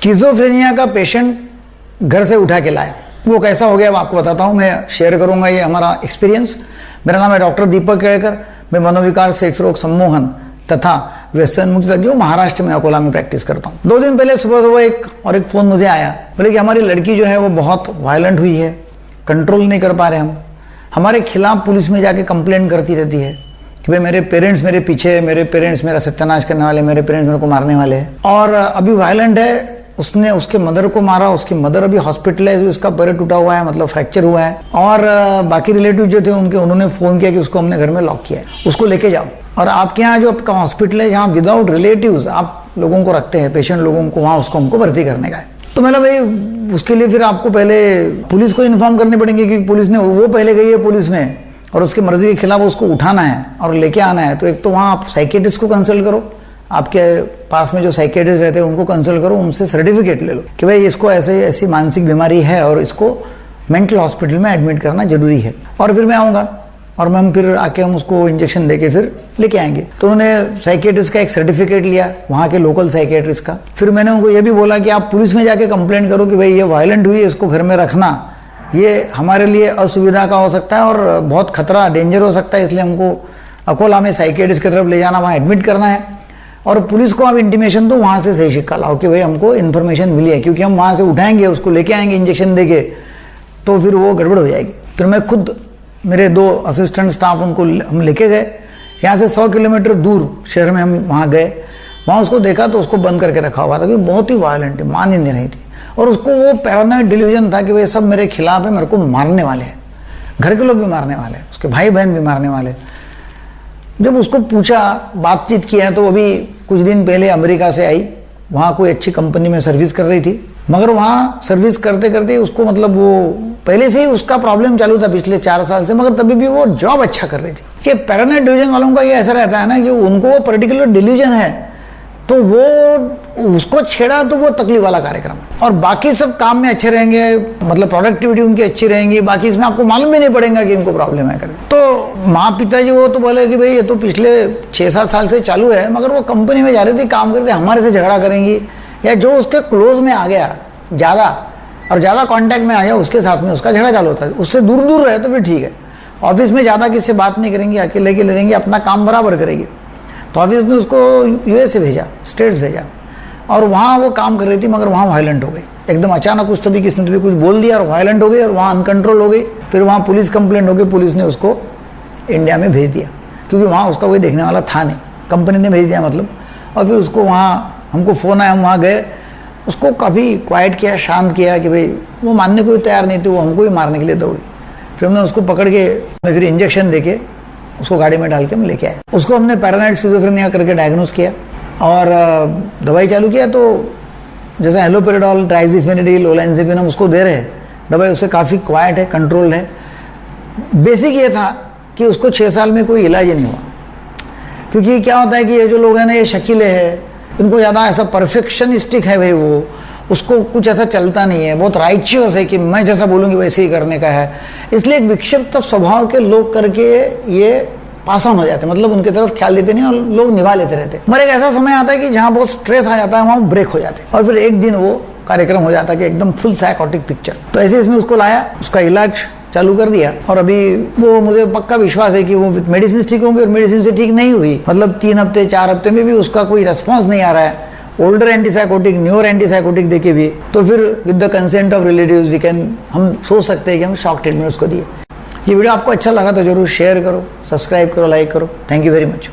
Schizophrenia का patient घर से उठा के लाया। वो कैसा हो गया अब आपको बताता हूँ, मैं शेयर करूंगा ये हमारा एक्सपीरियंस। मेरा नाम है डॉक्टर दीपक केळकर। मैं मनोविकार, सेक्स रोग, सम्मोहन तथा व्यसन मुक्ति तज्ञ महाराष्ट्र में अकोला में प्रैक्टिस करता हूँ। 2 दिन पहले सुबह एक फ़ोन मुझे आया, बोले कि हमारी लड़की जो है वो बहुत वायलेंट हुई है, कंट्रोल नहीं कर पा रहे हम, हमारे खिलाफ पुलिस में जाके कंप्लेंट करती रहती है कि भाई मेरे पेरेंट्स मेरे पीछे है, मेरे पेरेंट्स मेरा सत्यानाश करने वाले, मेरे पेरेंट्स मेरे को मारने वाले हैं। और अभी वायलेंट है, उसने उसके मदर को मारा, उसकी मदर अभी हॉस्पिटल है, उसका पैर टूटा हुआ है, मतलब फ्रैक्चर हुआ है। और बाकी रिलेटिव जो थे उन्होंने फोन किया कि उसको हमने घर में लॉक किया है, उसको लेके जाओ। और आपके यहाँ जो आपका हॉस्पिटल है जहाँ विदाउट रिलेटिव्स आप लोगों को रखते हैं, पेशेंट लोगों को, वहाँ उसको हमको भर्ती करने का है। तो मतलब भाई उसके लिए फिर आपको पहले पुलिस को इन्फॉर्म करने पड़ेंगे कि पुलिस ने, वो पहले गई है पुलिस में और उसकी मर्जी के खिलाफ उसको उठाना है और लेके आना है। तो एक तो वहाँ आप साइकेट्रिस्ट को कंसल्ट करो, आपके पास में जो साइकेट्रिस्ट रहते हैं उनको कंसल्ट करो, उनसे सर्टिफिकेट ले लो कि भाई इसको ऐसी मानसिक बीमारी है और इसको मेंटल हॉस्पिटल में एडमिट करना जरूरी है। और फिर मैं आऊँगा और हम फिर आके हम उसको इंजेक्शन देके फिर लेके आएंगे। तो उन्होंने साइकेट्रिस्ट का एक सर्टिफिकेट लिया, वहाँ के लोकल साइकेट्रिस्ट का। फिर मैंने उनको ये भी बोला कि आप पुलिस में जाके कंप्लेंट करो कि भाई ये वायलेंट हुई है, इसको घर में रखना ये हमारे लिए असुविधा का हो सकता है और बहुत खतरा, डेंजर हो सकता है, इसलिए हमको अकोला में साइकेट्रिस्ट की तरफ ले जाना, वहाँ एडमिट करना है। और पुलिस को आप इंटीमेशन दो, वहाँ से सही सिक्का लाओ कि भाई हमको इन्फॉर्मेशन मिली है, क्योंकि हम वहाँ से उठाएंगे, उसको लेके आएंगे इंजेक्शन देके, तो फिर वो गड़बड़ हो जाएगी। फिर मैं खुद, मेरे 2 असिस्टेंट स्टाफ, उनको हम लेके गए यहाँ से 100 किलोमीटर दूर शहर में। हम वहाँ गए, वहाँ उसको देखा तो उसको बंद करके रखा हुआ था कि बहुत ही वायलेंट है, मान ही नहीं रही थी। और उसको वो पैरानॉइड डिल्यूजन था कि वे सब मेरे खिलाफ है, मेरे को मारने वाले हैं, घर के लोग भी मारने वाले हैं, उसके भाई बहन भी मारने वाले। जब उसको पूछा, बातचीत किया, तो अभी कुछ दिन पहले अमेरिका से आई, वहाँ कोई अच्छी कंपनी में सर्विस कर रही थी। मगर वहाँ सर्विस करते करते उसको, मतलब वो पहले से ही उसका प्रॉब्लम चालू था पिछले 4 साल से, मगर तभी भी वो जॉब अच्छा कर रही थी। कि पैरानॉइड डिल्यूजन वालों का ये ऐसा रहता है ना कि उनको वो पर्टिकुलर डिल्यूजन है, तो वो उसको छेड़ा तो वो तकलीफ वाला कार्यक्रम है। और बाकी सब काम में अच्छे रहेंगे, मतलब प्रोडक्टिविटी उनकी अच्छी रहेंगी, बाकी इसमें आपको मालूम भी नहीं पड़ेगा कि इनको प्रॉब्लम है। तो माँ पिताजी वो तो बोले कि भाई ये तो पिछले 6-7 साल से चालू है, मगर वो कंपनी में जा रही थी, काम करते, हमारे से झगड़ा करेंगी, या जो उसके क्लोज में आ गया ज़्यादा कॉन्टैक्ट में आ गया उसके साथ में उसका झगड़ा चालू होता है। उससे दूर दूर रहे तो फिर ठीक है, ऑफिस में ज़्यादा किससे बात नहीं करेंगे, अकेले के रहेंगे, अपना काम बराबर करेंगे। तो ऑफिस ने उसको यूएसए भेजा, स्टेट्स भेजा, और वहाँ वो काम कर रही थी, मगर वहाँ वायलेंट हो गई एकदम अचानक। उस तभी किसने तभी कुछ बोल दिया और वायलेंट हो गई, और वहाँ अनकंट्रोल हो गई। फिर वहाँ पुलिस कंप्लेंट हो गई, पुलिस ने उसको इंडिया में भेज दिया, क्योंकि वहाँ उसका कोई देखने वाला था नहीं, कंपनी ने भेज दिया मतलब। और फिर उसको वहाँ, हमको फ़ोन आया, हम वहाँ गए, उसको काफ़ी क्वाइट किया, शांत किया कि भाई वो मानने को भी तैयार नहीं थी, वो हमको ही मारने के लिए दौड़ी। फिर हमने उसको पकड़ के, फिर इंजेक्शन देके उसको गाड़ी में डाल के हम लेके आए। उसको हमने पैरानॉइड स्किज़ोफ्रेनिया करके डायग्नोस किया और दवाई चालू किया। तो जैसे हेलोपेरिडोल, ट्राइज़िफेनिडिल, ओलेंज़ेपिन हम उसको दे रहे हैं दवाई, उससे काफ़ी क्वाइट है, कंट्रोल्ड है। बेसिक ये था कि उसको 6 साल में कोई इलाज ही नहीं हुआ, क्योंकि क्या होता है कि ये जो लोग हैं ना, ये शकीले हैं, इनको ज़्यादा ऐसा परफेक्शनिस्टिक है भाई, वो उसको कुछ ऐसा चलता नहीं है, बहुत राइचियस है कि मैं जैसा बोलूँगी वैसे ही करने का है। इसलिए एक विक्षिप्त स्वभाव के लोग करके ये पास ऑन हो जाते हैं, मतलब उनकी तरफ ख्याल देते नहीं और लोग निभा लेते रहते। मगर एक ऐसा समय आता है कि जहाँ बहुत स्ट्रेस आ जाता है, वहाँ ब्रेक हो जाते हैं, और फिर एक दिन वो कार्यक्रम हो जाता है कि एकदम फुल साइकोटिक पिक्चर। तो ऐसे इसमें उसको लाया, उसका इलाज चालू कर दिया, और अभी वो मुझे पक्का विश्वास है कि वो मेडिसिन ठीक होंगे, और मेडिसिन से ठीक नहीं हुई, मतलब 3 हफ्ते 4 हफ्ते में भी उसका कोई रेस्पॉन्स नहीं आ रहा है, ओल्डर एंटीसाइकोटिक, न्यूअर एंटीसाइकोटिक देके भी, तो फिर with the consent of relatives हम सोच सकते हैं कि हम शॉक ट्रीटमेंट उसको दिए। ये वीडियो आपको अच्छा लगा तो जरूर शेयर करो, सब्सक्राइब करो, लाइक करो। Thank you very much.